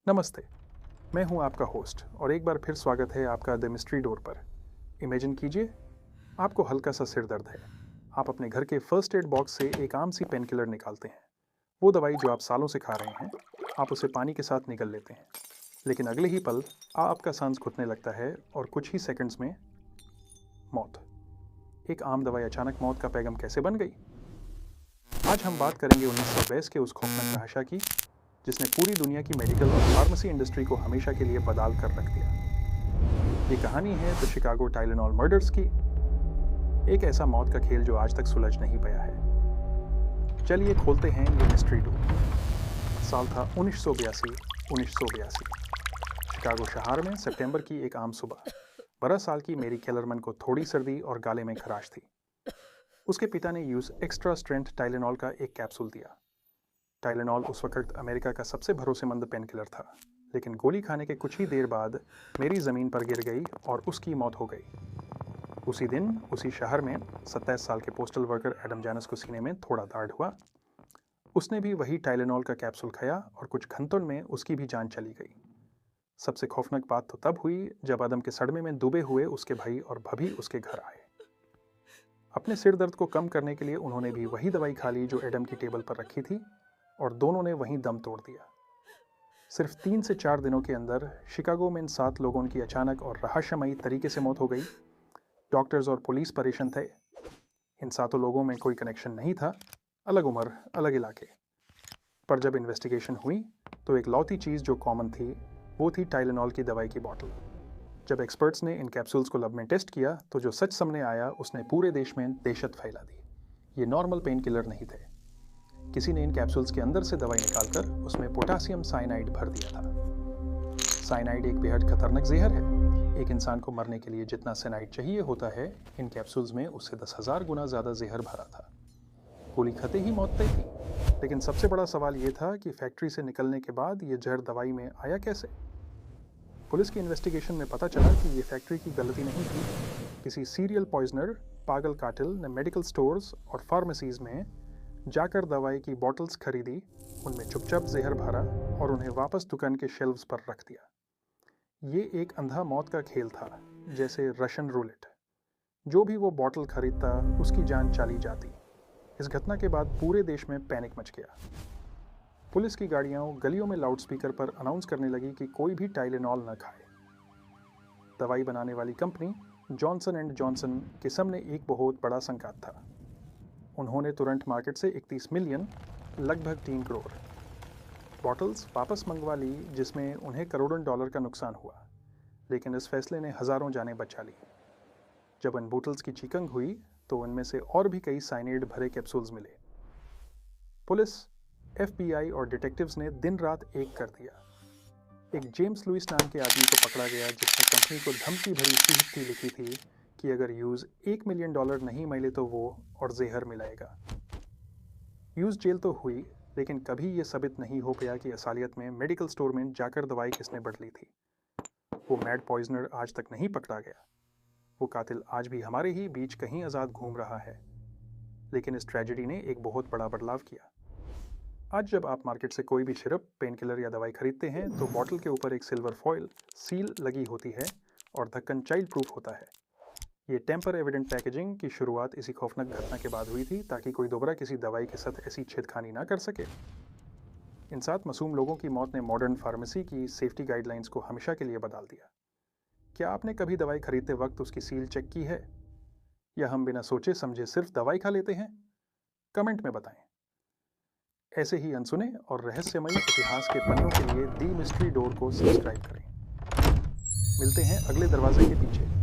नमस्ते, मैं हूं आपका होस्ट और एक बार फिर स्वागत है आपका द मिस्ट्री डोर पर। इमेजिन कीजिए, आपको हल्का सा सिर दर्द है। आप अपने घर के फर्स्ट एड बॉक्स से एक आम सी पेन किलर निकालते हैं। वो दवाई जो आप सालों से खा रहे हैं, आप उसे पानी के साथ निगल लेते हैं। लेकिन अगले ही पल आपका सांस घुटने लगता है और कुछ ही सेकंड्स में मौत। एक आम दवाई अचानक मौत का पैगाम कैसे बन गई? आज हम बात करेंगे 1920 के उस खौफनाक तमाशा की, जिसने पूरी दुनिया की मेडिकल और फार्मेसी इंडस्ट्री को हमेशा के लिए बदहाल कर रख दिया। ये कहानी है द शिकागो टाइलेनॉल मर्डर्स की, एक ऐसा मौत का खेल जो आज तक सुलझ नहीं पाया है। चलिए खोलते हैं ये मिस्ट्री डोर। साल था 1982। शिकागो शहर में सितंबर की एक आम सुबह 12 साल की मेरी केलरमन को थोड़ी सर्दी और गाले में खराश थी। उसके पिता ने यूज एक्स्ट्रा स्ट्रेंथ टाइलेनॉल का एक कैप्सूल दिया। टाइलेनॉल उस वक्त अमेरिका का सबसे भरोसेमंद पेन किलर था, लेकिन गोली खाने के कुछ ही देर बाद मेरी ज़मीन पर गिर गई और उसकी मौत हो गई। उसी दिन उसी शहर में 27 साल के पोस्टल वर्कर एडम जैनस को सीने में थोड़ा दर्द हुआ। उसने भी वही टाइलेनॉल का कैप्सूल खाया और कुछ घंटों में उसकी भी जान चली गई। सबसे खौफनाक बात तो तब हुई जब एडम के सदमे में डूबे हुए उसके भाई और भाभी उसके घर आए। अपने सिर दर्द को कम करने के लिए उन्होंने भी वही दवाई खा ली जो एडम की टेबल पर रखी थी, और दोनों ने वहीं दम तोड़ दिया। सिर्फ 3 से 4 दिनों के अंदर शिकागो में इन 7 लोगों की अचानक और रहस्यमयी तरीके से मौत हो गई। डॉक्टर्स और पुलिस परेशान थे। इन 7 लोगों में कोई कनेक्शन नहीं था, अलग उम्र, अलग इलाके। पर जब इन्वेस्टिगेशन हुई तो एक लौती चीज़ जो कॉमन थी, वो थी टाइलेनॉल की दवाई की बॉटल। जब एक्सपर्ट्स ने इन कैप्सूल्स को लैब में टेस्ट किया तो जो सच सामने आया उसने पूरे देश में दहशत फैला दी। ये नॉर्मल पेन किलर नहीं थे। किसी ने इन कैप्सूल्स के अंदर से दवाई निकालकर उसमें पोटेशियम साइनाइड भर दिया था। साइनाइड एक बेहद खतरनाक जहर है। एक इंसान को मरने के लिए जितना साइनाइड चाहिए होता है, इन कैप्सूल्स में उससे 10,000 गुना ज़्यादा जहर भरा था। गोली खाते ही मौत तय थी। लेकिन सबसे बड़ा सवाल ये था कि फैक्ट्री से निकलने के बाद ये जहर दवाई में आया कैसे? पुलिस की इन्वेस्टिगेशन में पता चला कि ये फैक्ट्री की गलती नहीं थी। किसी सीरियल पॉइजनर, पागल कातिल ने मेडिकल स्टोर्स और फार्मेसीज में जाकर दवाई की बॉटल्स खरीदी, उनमें चुपचाप जहर भरा और उन्हें वापस दुकान के शेल्व्स पर रख दिया। ये एक अंधा मौत का खेल था, जैसे रशियन रूलेट। जो भी वो बॉटल खरीदता उसकी जान चली जाती। इस घटना के बाद पूरे देश में पैनिक मच गया। पुलिस की गाड़ियां गलियों में लाउडस्पीकर पर अनाउंस करने लगी कि कोई भी टाइलेनॉल न खाए। दवाई बनाने वाली कंपनी जॉनसन एंड जॉनसन के सामने एक बहुत बड़ा संकट था। उन्होंने तुरंत मार्केट से 31 मिलियन, लगभग 3 करोड़ बॉटल्स वापस मंगवा ली, जिसमें उन्हें करोड़ों डॉलर का नुकसान हुआ। लेकिन इस फैसले ने हज़ारों जानें बचा ली। जब इन बोतल्स की चीकिंग हुई तो उनमें से और भी कई साइनाइड भरे कैप्सूल्स मिले। पुलिस, FBI और डिटेक्टिव्स ने दिन रात एक कर दिया। एक जेम्स लुइस नाम के आदमी को पकड़ा गया, जिसने कंपनी को धमकी भरी चिट्ठी लिखी थी कि अगर यूज $1 मिलियन नहीं मिले तो वो और जहर मिलाएगा। यूज जेल तो हुई, लेकिन कभी ये साबित नहीं हो पाया कि असलियत में मेडिकल स्टोर में जाकर दवाई किसने बदली थी। वो मैड पॉइजनर आज तक नहीं पकड़ा गया। वो कातिल आज भी हमारे ही बीच कहीं आज़ाद घूम रहा है। लेकिन इस ट्रेजेडी ने एक बहुत बड़ा बदलाव किया। आज जब आप मार्केट से कोई भी सिरप, पेन किलर या दवाई खरीदते हैं तो बॉटल के ऊपर एक सिल्वर फॉइल सील लगी होती है और ढक्कन चाइल्ड प्रूफ होता है। ये टेम्पर एविडेंट पैकेजिंग की शुरुआत इसी खौफनाक घटना के बाद हुई थी, ताकि कोई दोबारा किसी दवाई के साथ ऐसी छेड़खानी ना कर सके। इन 7 मासूम लोगों की मौत ने मॉडर्न फार्मेसी की सेफ्टी गाइडलाइंस को हमेशा के लिए बदल दिया। क्या आपने कभी दवाई खरीदते वक्त उसकी सील चेक की है, या हम बिना सोचे समझे सिर्फ दवाई खा लेते हैं? कमेंट में बताएं। ऐसे ही अनसुने और रहस्यमयी इतिहास के पन्नों के लिए दी मिस्ट्री डोर को सब्सक्राइब करें। मिलते हैं अगले दरवाजे के पीछे।